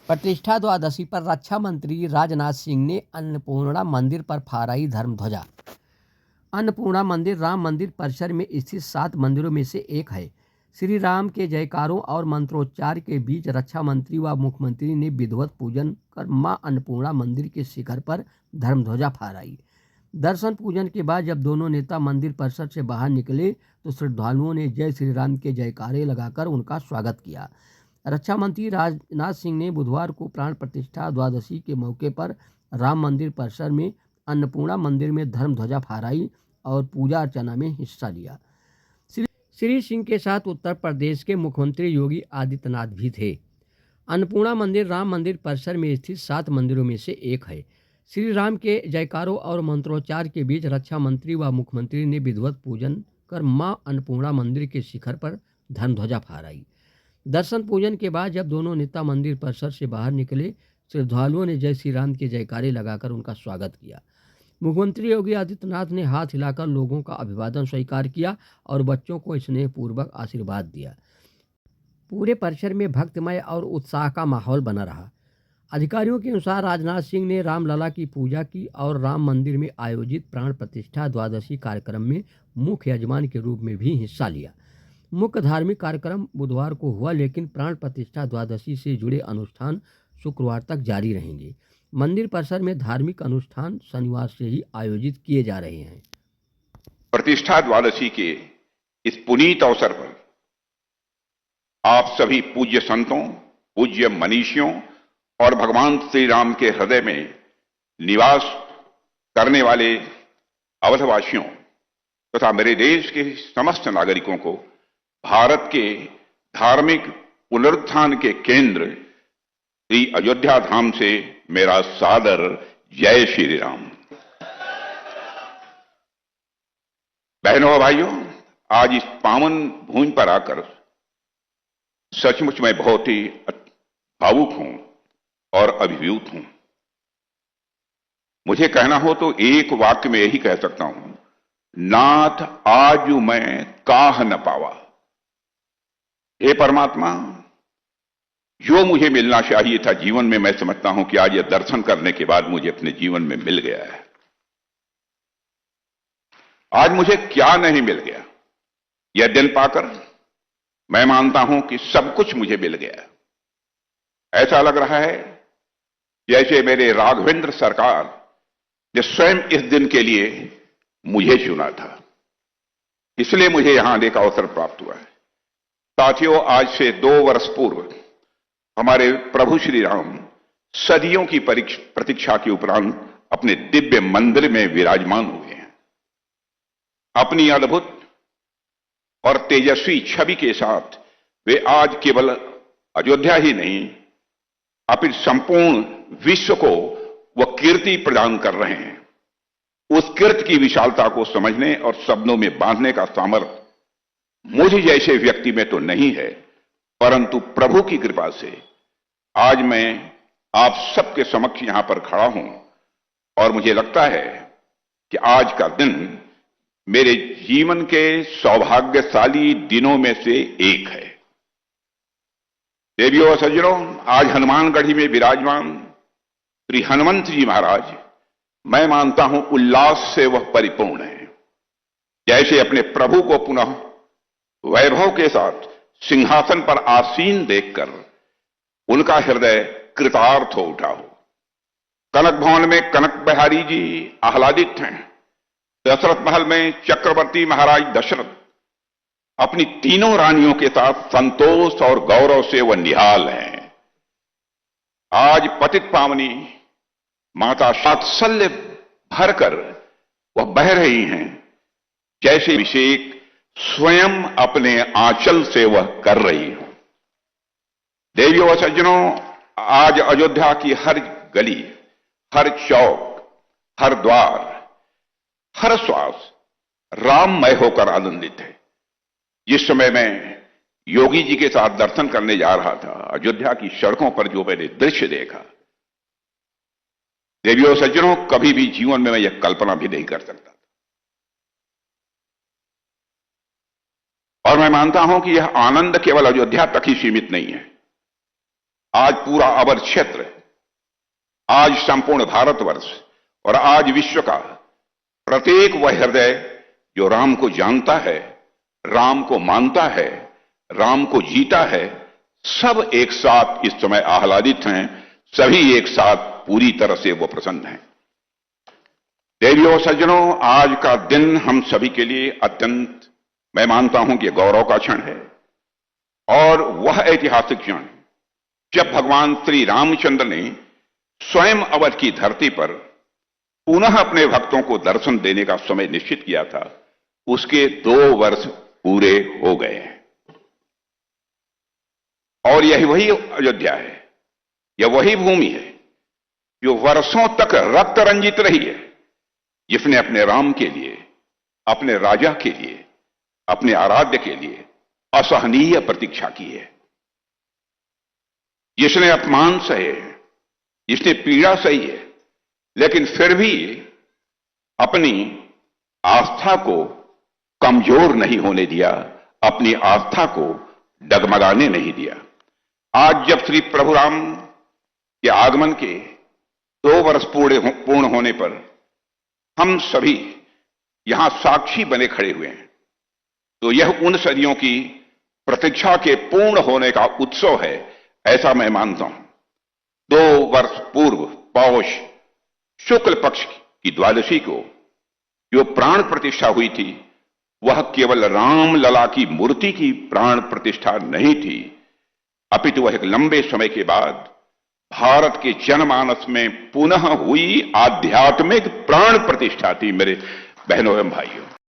प्रतिष्ठा द्वादशी पर रक्षा मंत्री राजनाथ सिंह ने अन्नपूर्णा मंदिर पर फहराई धर्मध्वजा। अन्नपूर्णा मंदिर राम मंदिर परिसर में स्थित 7 मंदिरों में से एक है। श्री राम के जयकारों और मंत्रोच्चार के बीच रक्षा मंत्री व मुख्यमंत्री ने विधिवत पूजन कर मां अन्नपूर्णा मंदिर के शिखर पर धर्मध्वजा फहराई। दर्शन पूजन के बाद जब दोनों नेता मंदिर परिसर से बाहर निकले तो श्रद्धालुओं ने जय श्री राम के जयकारे लगाकर उनका स्वागत किया। रक्षा मंत्री राजनाथ सिंह ने बुधवार को प्राण प्रतिष्ठा द्वादशी के मौके पर राम मंदिर परिसर में अन्नपूर्णा मंदिर में धर्मध्वजा फहराई और पूजा अर्चना में हिस्सा लिया। श्री सिंह के साथ उत्तर प्रदेश के मुख्यमंत्री योगी आदित्यनाथ भी थे। अन्नपूर्णा मंदिर राम मंदिर परिसर में स्थित 7 मंदिरों में से एक है। श्री राम के जयकारों और मंत्रोच्चार के बीच रक्षा मंत्री व मुख्यमंत्री ने विधिवत पूजन कर मां अन्नपूर्णा मंदिर के शिखर पर धर्मध्वजा फहराई। दर्शन पूजन के बाद जब दोनों नेता मंदिर परिसर से बाहर निकले, श्रद्धालुओं ने जय श्री राम के जयकारे लगाकर उनका स्वागत किया। मुख्यमंत्री योगी आदित्यनाथ ने हाथ हिलाकर लोगों का अभिवादन स्वीकार किया और बच्चों को स्नेहपूर्वक आशीर्वाद दिया। पूरे परिसर में भक्तिमय और उत्साह का माहौल बना रहा। अधिकारियों के अनुसार राजनाथ सिंह ने रामलला की पूजा की और राम मंदिर में आयोजित प्राण प्रतिष्ठा द्वादशी कार्यक्रम में मुख्य यजमान के रूप में भी हिस्सा लिया। मुख्य धार्मिक कार्यक्रम बुधवार को हुआ, लेकिन प्राण प्रतिष्ठा द्वादशी से जुड़े अनुष्ठान शुक्रवार तक जारी रहेंगे। मंदिर परिसर में धार्मिक अनुष्ठान शनिवार से ही आयोजित किए जा रहे हैं। प्रतिष्ठा द्वादशी के इस पुनीत अवसर पर आप सभी पूज्य संतों, पूज्य मनीषियों और भगवान श्री राम के हृदय में निवास करने वाले अवधवासियों तथा मेरे देश के समस्त नागरिकों को भारत के धार्मिक पुनरुत्थान के केंद्र श्री अयोध्या धाम से मेरा सादर जय श्री राम। बहनों और भाइयों, आज इस पावन भूमि पर आकर सचमुच मैं बहुत ही भावुक हूं और अभिभूत हूं। मुझे कहना हो तो एक वाक्य में यही कह सकता हूं, नाथ आज मैं काह न पावा। हे परमात्मा, जो मुझे मिलना चाहिए था जीवन में, मैं समझता हूं कि आज यह दर्शन करने के बाद मुझे अपने जीवन में मिल गया है। आज मुझे क्या नहीं मिल गया, यह दिन पाकर मैं मानता हूं कि सब कुछ मुझे मिल गया। ऐसा लग रहा है जैसे मेरे राघवेंद्र सरकार ने स्वयं इस दिन के लिए मुझे चुना था, इसलिए मुझे यहां आने का अवसर प्राप्त हुआ है। साथियों, आज से 2 वर्ष पूर्व हमारे प्रभु श्री राम सदियों की प्रतीक्षा के उपरांत अपने दिव्य मंदिर में विराजमान हुए हैं। अपनी अद्भुत और तेजस्वी छवि के साथ वे आज केवल अयोध्या ही नहीं अपितु संपूर्ण विश्व को वह कीर्ति प्रदान कर रहे हैं। उस कीर्ति की विशालता को समझने और शब्दों में बांधने का सामर्थ्य मुझे जैसे व्यक्ति में तो नहीं है, परंतु प्रभु की कृपा से आज मैं आप सबके समक्ष यहां पर खड़ा हूं और मुझे लगता है कि आज का दिन मेरे जीवन के सौभाग्यशाली दिनों में से एक है। देवियों और सज्जनों, आज हनुमानगढ़ी में विराजमान श्री हनुमंत जी महाराज, मैं मानता हूं उल्लास से वह परिपूर्ण है। जैसे अपने प्रभु को पुनः वैभव के साथ सिंहासन पर आसीन देखकर उनका हृदय कृतार्थ हो उठा हो। कनक भवन में कनक बिहारी जी आह्लादित हैं। दशरथ महल में चक्रवर्ती महाराज दशरथ अपनी तीनों रानियों के साथ संतोष और गौरव से वह निहाल हैं। आज पतित पावनी माता वात्सल्य भरकर वह बह रही हैं, जैसे अभिषेक स्वयं अपने आंचल से वह कर रही हो। देवियों और सज्जनों, आज अयोध्या की हर गली, हर चौक, हर द्वार, हर श्वास राममय होकर आनंदित है। जिस समय मैं योगी जी के साथ दर्शन करने जा रहा था, अयोध्या की सड़कों पर जो मैंने दृश्य देखा, देवियों और सज्जनों, कभी भी जीवन में मैं यह कल्पना भी नहीं कर सकता। और मैं मानता हूं कि यह आनंद केवल अयोध्या तक ही सीमित नहीं है। आज पूरा अवध क्षेत्र, आज संपूर्ण भारतवर्ष और आज विश्व का प्रत्येक वह हृदय जो राम को जानता है, राम को मानता है, राम को जीता है, सब एक साथ इस समय आह्लादित हैं, सभी एक साथ पूरी तरह से वो प्रसन्न हैं। देवियों सज्जनों, आज का दिन हम सभी के लिए अत्यंत, मैं मानता हूं कि गौरव का क्षण है और वह ऐतिहासिक क्षण जब भगवान श्री रामचंद्र ने स्वयं अवध की धरती पर पुनः अपने भक्तों को दर्शन देने का समय निश्चित किया था, उसके 2 वर्ष पूरे हो गए हैं। और यही वही अयोध्या है, यह वही भूमि है जो वर्षों तक रक्त रंजित रही है, जिसने अपने राम के लिए, अपने राजा के लिए, अपने आराध्य के लिए असहनीय प्रतीक्षा की है। जिसने अपमान सहे, जिसने पीड़ा सही है, लेकिन फिर भी अपनी आस्था को कमजोर नहीं होने दिया, अपनी आस्था को डगमगाने नहीं दिया। आज जब श्री प्रभु राम के आगमन के 2 वर्ष पूर्ण होने पर हम सभी यहां साक्षी बने खड़े हुए हैं, तो यह उन सदियों की प्रतीक्षा के पूर्ण होने का उत्सव है, ऐसा मैं मानता हूं। 2 वर्ष पूर्व पौष शुक्ल पक्ष की द्वादशी को जो प्राण प्रतिष्ठा हुई थी, वह केवल राम लला की मूर्ति की प्राण प्रतिष्ठा नहीं थी, अपितु वह एक लंबे समय के बाद भारत के जनमानस में पुनः हुई आध्यात्मिक प्राण प्रतिष्ठा थी। मेरे बहनों एवं भाइयों,